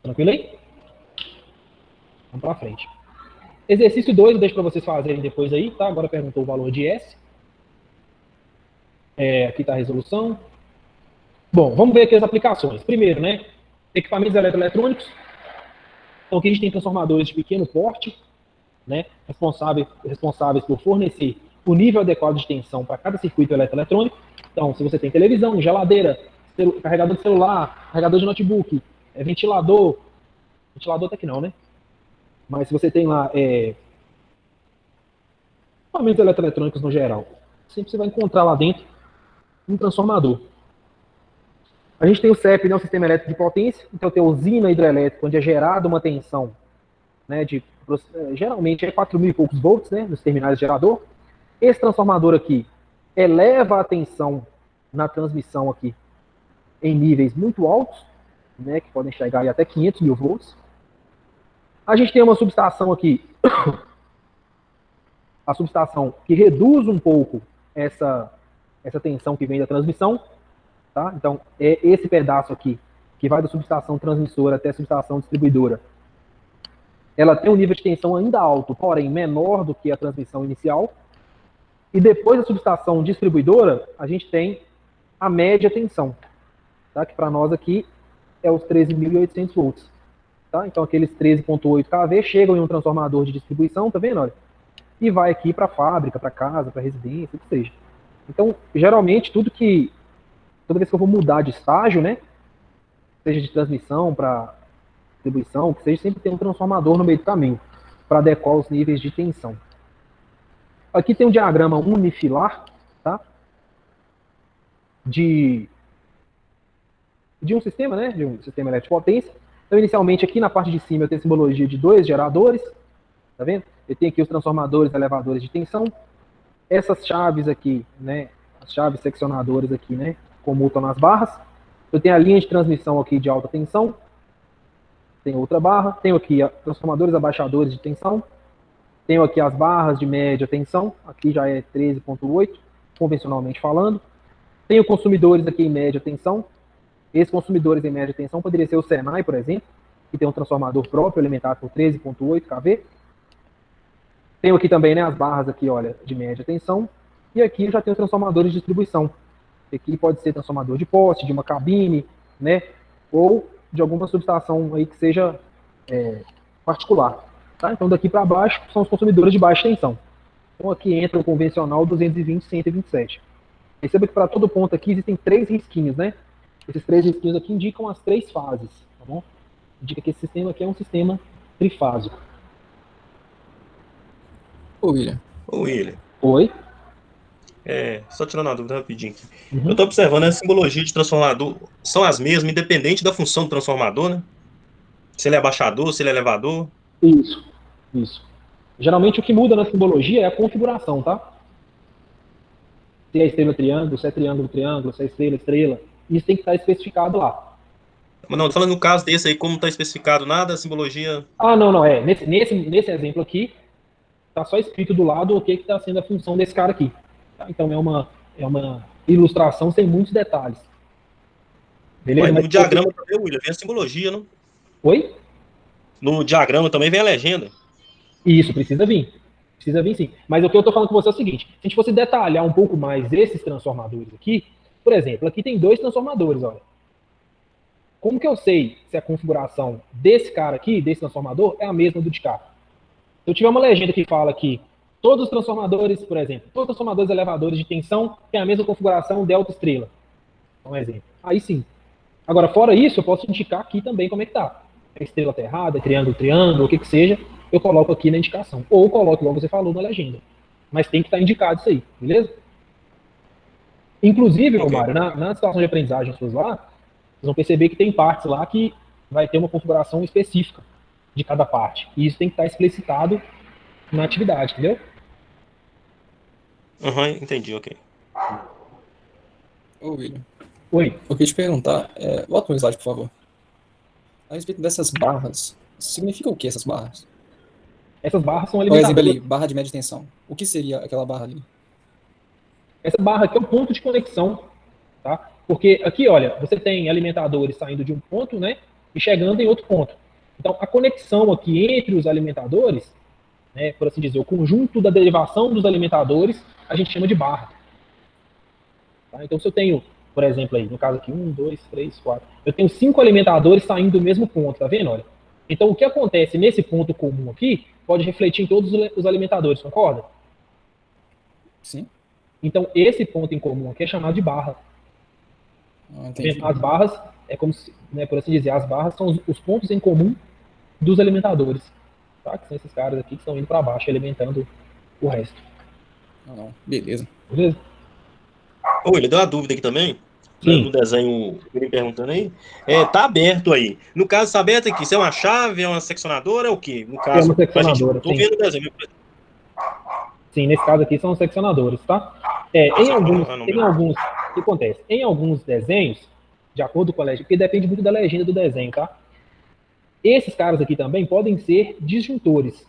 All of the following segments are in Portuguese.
Tranquilo aí? Vamos para frente. Exercício 2 eu deixo para vocês fazerem depois aí, tá? Agora perguntou o valor de S. Aqui está a resolução. Bom, vamos ver aqui as aplicações. Primeiro, né? Equipamentos eletroeletrônicos. Então aqui a gente tem transformadores de pequeno porte, né? Responsáveis por fornecer o nível adequado de tensão para cada circuito eletroeletrônico. Então, se você tem televisão, geladeira, carregador de celular, carregador de notebook, ventilador até que não, né? Mas se você tem lá equipamentos eletroeletrônicos no geral, sempre você vai encontrar lá dentro um transformador. A gente tem o CEP, né, o sistema elétrico de potência, então tem a usina hidrelétrica, onde é gerada uma tensão, né, geralmente é 4.000 e poucos volts, né, nos terminais de gerador. Esse transformador aqui eleva a tensão na transmissão aqui em níveis muito altos, né, que podem chegar aí até 500.000 volts. A gente tem uma subestação aqui, a subestação que reduz um pouco essa tensão que vem da transmissão, tá? Então, é esse pedaço aqui, que vai da subestação transmissora até a subestação distribuidora. Ela tem um nível de tensão ainda alto, porém menor do que a transmissão inicial. E depois da subestação distribuidora, a gente tem a média tensão, tá? Que para nós aqui é os 13.800 volts. Tá? Então, aqueles 13.8 kV chegam em um transformador de distribuição, tá vendo? Olha, e vai aqui para a fábrica, para casa, para residência, o que seja. Então, geralmente, toda vez que eu vou mudar de estágio, né, seja de transmissão para distribuição, que seja, sempre tem um transformador no meio do caminho, para adequar os níveis de tensão. Aqui tem um diagrama unifilar, tá? De um sistema, né, de um sistema elétrico de potência. Então, inicialmente, aqui na parte de cima, eu tenho a simbologia de 2 geradores, tá vendo? Eu tenho aqui os transformadores elevadores de tensão. Essas chaves aqui, né, as chaves seccionadoras aqui, né, comutam nas barras. Eu tenho a linha de transmissão aqui de alta tensão. Tem outra barra. Tenho aqui transformadores abaixadores de tensão. Tenho aqui as barras de média tensão. Aqui já é 13.8, convencionalmente falando. Tenho consumidores aqui em média tensão. Esses consumidores em média tensão poderia ser o Senai, por exemplo, que tem um transformador próprio alimentado por 13.8 kV. Tenho aqui também, né, as barras aqui, olha, de média tensão. E aqui já tenho transformadores de distribuição. Aqui pode ser transformador de poste, de uma cabine, né, ou de alguma subestação aí que seja particular. Tá? Então daqui para baixo são os consumidores de baixa tensão. Então aqui entra o convencional 220, 127. Perceba que para todo ponto aqui existem 3 risquinhos, né? Esses 3 risquinhos aqui indicam as 3 fases, tá bom? Indica que esse sistema aqui é um sistema trifásico. Ô, William. Oi? Só tirando uma dúvida rapidinho aqui. Uhum. Eu estou observando a simbologia de transformador, são as mesmas, independente da função do transformador, né? Se ele é abaixador, se ele é elevador. Isso. Geralmente o que muda na simbologia é a configuração, tá? Se é estrela triângulo, se é triângulo triângulo, se é estrela estrela, isso tem que estar especificado lá. Mas não, tô falando no caso desse aí, como não está especificado nada, a simbologia... não, nesse exemplo aqui, está só escrito do lado o que está sendo a função desse cara aqui. Tá? Então é uma ilustração sem muitos detalhes. Beleza? Mas no diagrama também, William, vem a simbologia, não? Oi? No diagrama também vem a legenda. Isso, precisa vir. Precisa vir sim. Mas o que eu estou falando com você é o seguinte, se a gente fosse detalhar um pouco mais esses transformadores aqui, por exemplo, aqui tem 2 transformadores, olha. Como que eu sei se a configuração desse cara aqui, desse transformador, é a mesma do de cá? Se eu tiver uma legenda que fala que todos os transformadores, por exemplo, todos os transformadores elevadores de tensão têm a mesma configuração delta estrela. Um exemplo. Aí sim. Agora, fora isso, eu posso indicar aqui também como é que tá. É estrela aterrada, triângulo, triângulo, o que seja, eu coloco aqui na indicação. Ou coloco, igual você falou, na legenda. Mas tem que estar indicado isso aí, beleza? Inclusive, Mário, na situação de aprendizagem suas lá, vocês vão perceber que tem partes lá que vai ter uma configuração específica de cada parte. E isso tem que estar explicitado na atividade, entendeu? Entendi, ok. Ô, William. Oi. Eu queria te perguntar, bota um slide, por favor. A respeito dessas barras, significa o que essas barras? Essas barras são alimentadoras. Por exemplo ali, barra de média tensão. O que seria aquela barra ali? Essa barra aqui é o ponto de conexão, tá? Porque aqui, olha, você tem alimentadores saindo de um ponto, né? e chegando em outro ponto. Então, a conexão aqui entre os alimentadores, né, por assim dizer, o conjunto da derivação dos alimentadores, a gente chama de barra. Tá? Então, se eu tenho, por exemplo, aí, no caso aqui, 1, 2, 3, 4, eu tenho 5 alimentadores saindo do mesmo ponto, tá vendo? Olha. Então, o que acontece nesse ponto comum aqui pode refletir em todos os alimentadores, concorda? Sim. Então, esse ponto em comum aqui é chamado de barra. Entendi. As barras, é como se, né, por assim dizer, as barras são os pontos em comum dos alimentadores. Tá? Que são esses caras aqui que estão indo para baixo, alimentando o resto. Não. Beleza. Beleza? Ô, ele deu uma dúvida aqui também. Sim. No desenho, ele perguntando aí. Tá aberto aí. No caso, tá aberto aqui. Se é uma chave, é uma seccionadora, é o quê? No caso, uma seccionadora, tô vendo o desenho. Sim, nesse caso aqui são seccionadores, tá? Em alguns, o que acontece? Em alguns desenhos, de acordo com a legenda, porque depende muito da legenda do desenho, tá? Esses caras aqui também podem ser disjuntores,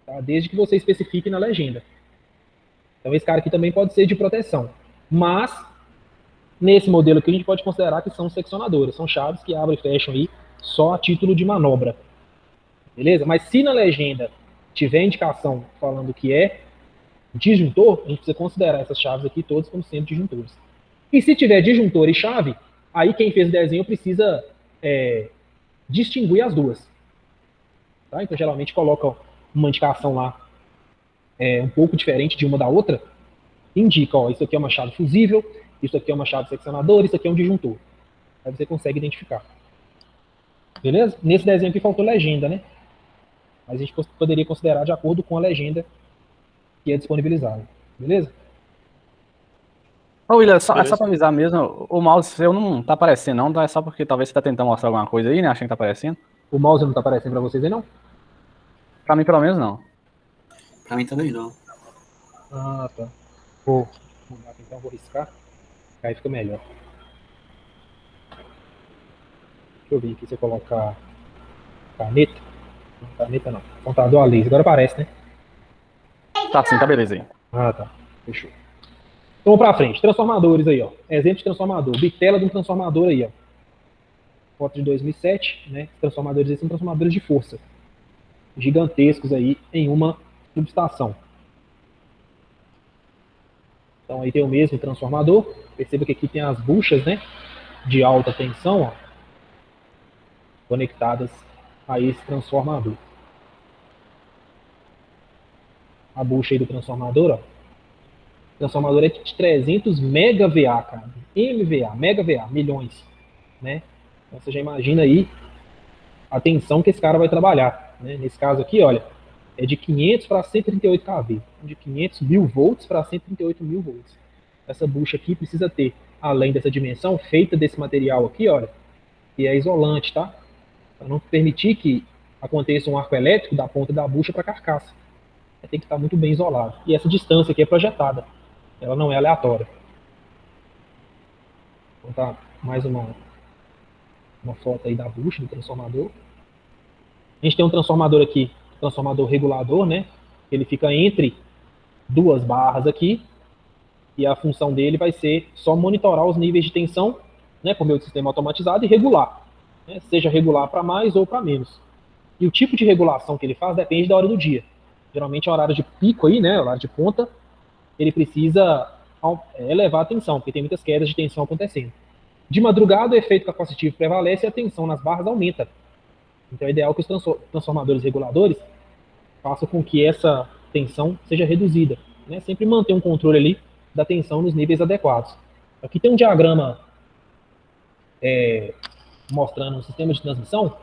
tá? Desde que você especifique na legenda. Então esse cara aqui também pode ser de proteção. Mas, nesse modelo aqui, a gente pode considerar que são seccionadores, são chaves que abrem e fecham aí só a título de manobra. Beleza? Mas se na legenda tiver indicação falando que é disjuntor, a gente precisa considerar essas chaves aqui todas como sendo disjuntores. E se tiver disjuntor e chave, aí quem fez o desenho precisa distinguir as duas. Tá? Então, geralmente, coloca uma indicação lá um pouco diferente de uma da outra, indica, ó, isso aqui é uma chave fusível, isso aqui é uma chave seccionadora, isso aqui é um disjuntor. Aí você consegue identificar. Beleza? Nesse desenho aqui faltou legenda, né? Mas a gente poderia considerar de acordo com a legenda que é disponibilizada. Beleza? Ô, William, é só pra avisar mesmo, o mouse seu não tá aparecendo não, é só porque talvez você tá tentando mostrar alguma coisa aí, né, achando que tá aparecendo. O mouse não tá aparecendo pra vocês aí, não? Pra mim, pelo menos, não. Pra mim também não. Ah, tá. Vou mudar aqui, então, vou riscar, aí fica melhor. Deixa eu ver aqui se eu colocar caneta. Não, caneta não. Contador a laser. Agora aparece, né? Tá sim, tá beleza aí. Ah, tá. Fechou. Então vamos pra frente. Transformadores aí, ó. Exemplo de transformador. Bitela de um transformador aí, ó. Foto de 2007, né? Os transformadores aí são transformadores de força. Gigantescos aí em uma subestação. Então aí tem o mesmo transformador. Perceba que aqui tem as buchas, né? De alta tensão, ó. Conectadas a esse transformador. A bucha aí do transformador, ó. O transformador é de 300 MVA, cara. MVA, MVA, milhões, né? Então você já imagina aí a tensão que esse cara vai trabalhar, né? Nesse caso aqui, olha, é de 500 para 138 kV, de 500 mil volts para 138 mil volts. Essa bucha aqui precisa ter, além dessa dimensão, feita desse material aqui, olha, que é isolante, tá? Para não permitir que aconteça um arco elétrico da ponta da bucha para a carcaça. Tem que estar muito bem isolado. E essa distância aqui é projetada. Ela não é aleatória. Vou botar mais uma foto aí da bucha do transformador. A gente tem um transformador aqui, transformador regulador, né? Ele fica entre duas barras aqui. E a função dele vai ser só monitorar os níveis de tensão, né, por meio do sistema automatizado e regular. Né, seja regular para mais ou para menos. E o tipo de regulação que ele faz depende da hora do dia. Geralmente é horário de pico aí, né? Horário de ponta. Ele precisa elevar a tensão, porque tem muitas quedas de tensão acontecendo. De madrugada, o efeito capacitivo prevalece e a tensão nas barras aumenta. Então é ideal que os transformadores reguladores façam com que essa tensão seja reduzida. Né? Sempre manter um controle ali da tensão nos níveis adequados. Aqui tem um diagrama mostrando um sistema de transmissão,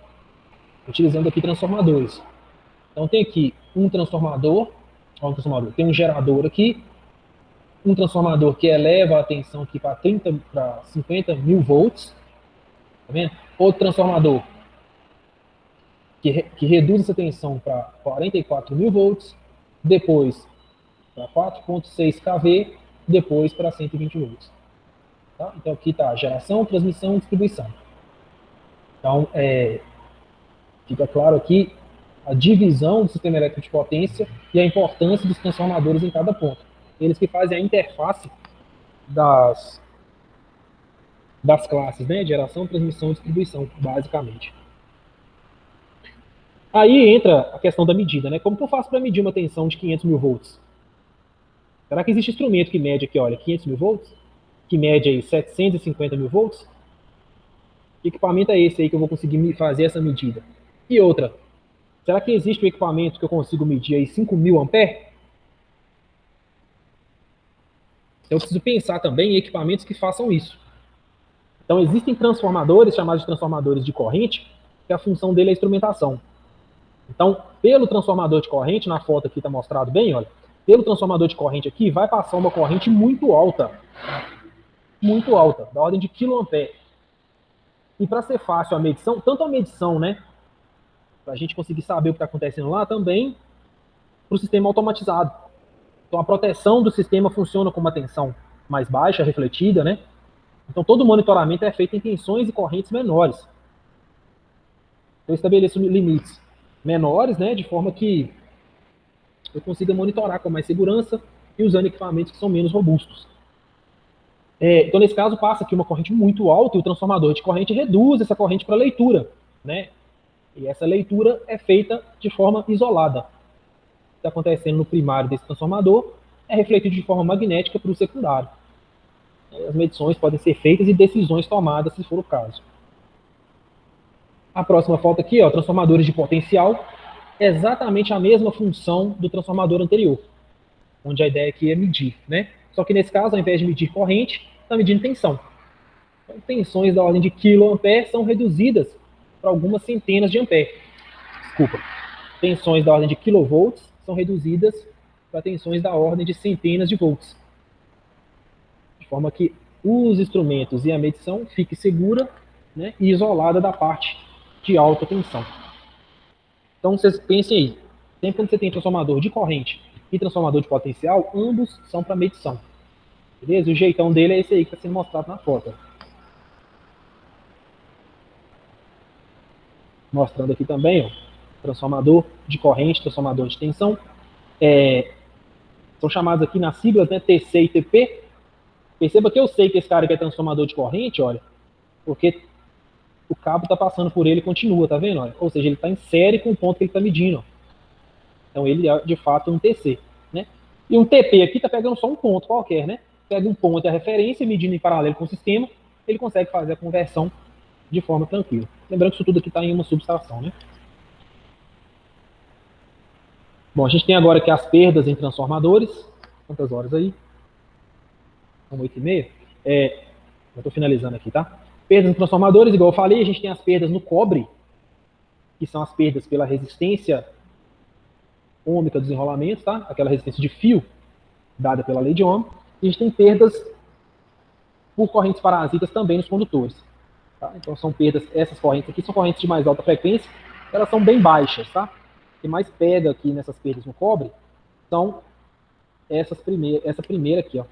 utilizando aqui transformadores. Então tem aqui um transformador, tem um gerador aqui, um transformador que eleva a tensão aqui para 50 mil volts, tá vendo? Outro transformador que reduz essa tensão para 44 mil volts, depois para 4.6 kV, depois para 120 volts. Tá? Então aqui está geração, transmissão e distribuição. Então fica claro aqui a divisão do sistema elétrico de potência e a importância dos transformadores em cada ponto. Eles que fazem a interface das classes, né? Geração, transmissão e distribuição, basicamente. Aí entra a questão da medida, né? Como que eu faço para medir uma tensão de 500 mil volts? Será que existe instrumento que mede aqui, olha, 500 mil volts? Que mede aí 750 mil volts? Que equipamento é esse aí que eu vou conseguir fazer essa medida? E outra, será que existe um equipamento que eu consigo medir aí 5.000 amperes? Então eu preciso pensar também em equipamentos que façam isso. Então existem transformadores, chamados de transformadores de corrente, que a função dele é a instrumentação. Então, pelo transformador de corrente, na foto aqui está mostrado bem, olha, pelo transformador de corrente aqui, vai passar uma corrente muito alta, da ordem de quiloampere. E para ser fácil a medição, tanto a medição, né, para a gente conseguir saber o que está acontecendo lá, também para o sistema automatizado. Então a proteção do sistema funciona com uma tensão mais baixa, refletida, né? Então todo o monitoramento é feito em tensões e correntes menores. Eu estabeleço limites menores, né, de forma que eu consiga monitorar com mais segurança e usando equipamentos que são menos robustos. Então, nesse caso, passa aqui uma corrente muito alta e o transformador de corrente reduz essa corrente para leitura, né? E essa leitura é feita de forma isolada. O que está acontecendo no primário desse transformador é refletido de forma magnética para o secundário. As medições podem ser feitas e decisões tomadas, se for o caso. A próxima foto aqui, ó, transformadores de potencial, é exatamente a mesma função do transformador anterior, onde a ideia aqui é medir, né? Só que nesse caso, ao invés de medir corrente, está medindo tensão. Então, tensões da ordem de quiloampere são reduzidas para algumas centenas de ampere. Desculpa. Tensões da ordem de kilovolts são reduzidas para tensões da ordem de centenas de volts. De forma que os instrumentos e a medição fiquem segura, né, e isolada da parte de alta tensão. Então, vocês pensem aí. Sempre quando você tem transformador de corrente e transformador de potencial, ambos são para medição. Beleza? O jeitão dele é esse aí que está sendo mostrado na foto. Mostrando aqui também, ó, transformador de corrente, transformador de tensão. São chamados aqui nas siglas, né, TC e TP. Perceba que eu sei que esse cara aqui é transformador de corrente, olha, porque o cabo está passando por ele e continua, tá vendo? Olha? Ou seja, ele está em série com o ponto que ele está medindo. Ó. Então ele é, de fato, um TC. Né? E um TP aqui está pegando só um ponto qualquer, né? Pega um ponto e a referência, medindo em paralelo com o sistema, ele consegue fazer a conversão de forma tranquila. Lembrando que isso tudo aqui está em uma subestação, né? Bom, a gente tem agora aqui as perdas em transformadores. Quantas horas aí? São 8h30. Eu estou finalizando aqui, tá? Perdas em transformadores, igual eu falei, a gente tem as perdas no cobre, que são as perdas pela resistência ôhmica dos enrolamentos, tá? Aquela resistência de fio dada pela lei de Ohm. E a gente tem perdas por correntes parasitas também nos condutores. Tá? Então são perdas, essas correntes aqui são correntes de mais alta frequência, elas são bem baixas, tá? O que mais pega aqui nessas perdas no cobre são essa primeira aqui, ó,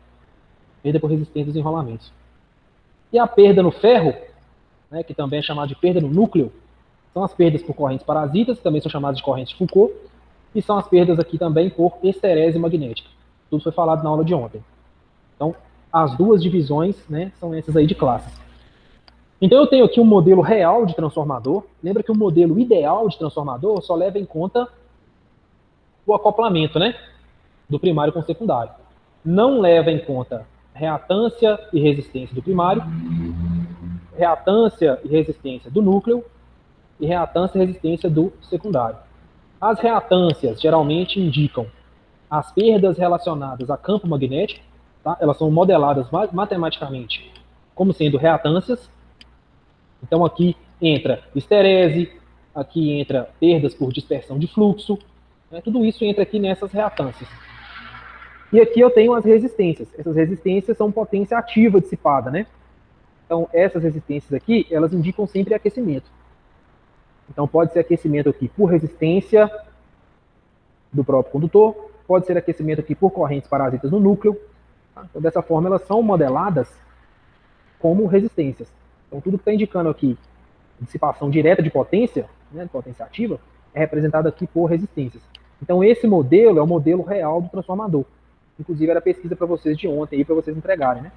perda por resistência dos enrolamentos. E a perda no ferro, né, que também é chamada de perda no núcleo, são as perdas por correntes parasitas, que também são chamadas de correntes de Foucault, e são as perdas aqui também por esterese magnética. Tudo foi falado na aula de ontem. Então, as duas divisões, né, são essas aí de classes. Então, eu tenho aqui um modelo real de transformador. Lembra que o modelo ideal de transformador só leva em conta o acoplamento, né, do primário com o secundário. Não leva em conta reatância e resistência do primário, reatância e resistência do núcleo e reatância e resistência do secundário. As reatâncias geralmente indicam as perdas relacionadas a campo magnético, tá? Elas são modeladas matematicamente como sendo reatâncias. Então aqui entra esterese, aqui entra perdas por dispersão de fluxo, né? Tudo isso entra aqui nessas reatâncias. E aqui eu tenho as resistências. Essas resistências são potência ativa dissipada, né? Então essas resistências aqui, elas indicam sempre aquecimento. Então pode ser aquecimento aqui por resistência do próprio condutor, pode ser aquecimento aqui por correntes parasitas no núcleo. Tá? Então dessa forma elas são modeladas como resistências. Então tudo que está indicando aqui dissipação direta de potência, né, de potência ativa, é representado aqui por resistências. Então esse modelo é o modelo real do transformador. Inclusive era a pesquisa para vocês de ontem, para vocês entregarem. Né?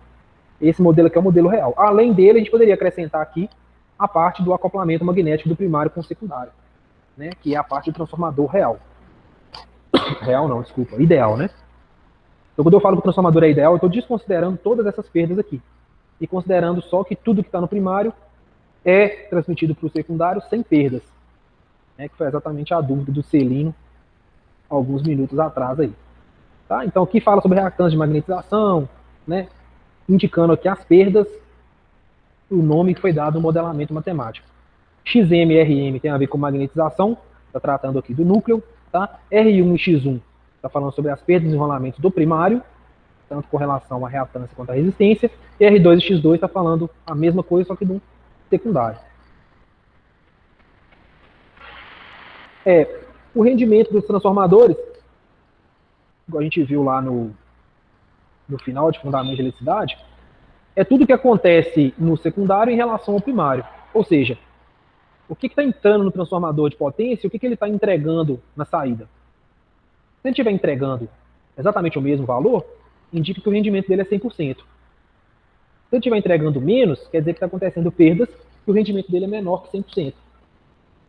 Esse modelo aqui é o modelo real. Além dele, a gente poderia acrescentar aqui a parte do acoplamento magnético do primário com o secundário, né, que é a parte do transformador real. Real não, desculpa, ideal, né? Então, quando eu falo que o transformador é ideal, eu estou desconsiderando todas essas perdas aqui. E considerando só que tudo que está no primário é transmitido para o secundário sem perdas. Né, que foi exatamente a dúvida do Celino alguns minutos atrás aí. Tá? Então, aqui fala sobre reactância de magnetização, né, indicando aqui as perdas, o nome que foi dado no modelamento matemático. XM e RM tem a ver com magnetização, está tratando aqui do núcleo. Tá? R1 e X1 está falando sobre as perdas e desenrolamentos do primário, tanto com relação à reatância quanto à resistência. E R2 e X2 está falando a mesma coisa, só que do secundário. O rendimento dos transformadores, igual a gente viu lá no final de Fundamento de Eletricidade, é tudo que acontece no secundário em relação ao primário. Ou seja, o que está entrando no transformador de potência e o que ele está entregando na saída. Se ele estiver entregando exatamente o mesmo valor, indica que o rendimento dele é 100%. Se ele estiver entregando menos, quer dizer que está acontecendo perdas e o rendimento dele é menor que 100%.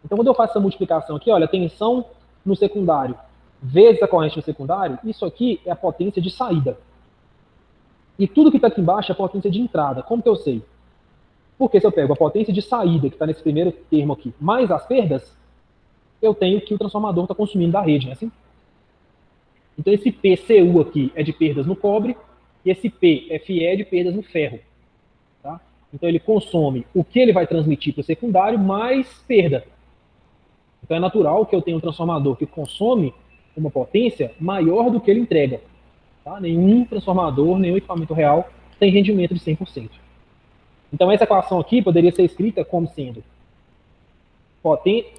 Então, quando eu faço essa multiplicação aqui, olha, tensão no secundário vezes a corrente no secundário, isso aqui é a potência de saída. E tudo que está aqui embaixo é a potência de entrada. Como que eu sei? Porque se eu pego a potência de saída, que está nesse primeiro termo aqui, mais as perdas, eu tenho que o transformador está consumindo da rede, não é assim? Então esse PCU aqui é de perdas no cobre, e esse PFE é de perdas no ferro. Tá? Então ele consome o que ele vai transmitir para o secundário, mais perda. Então é natural que eu tenha um transformador que consome uma potência maior do que ele entrega. Tá? Nenhum transformador, nenhum equipamento real tem rendimento de 100%. Então essa equação aqui poderia ser escrita como sendo potência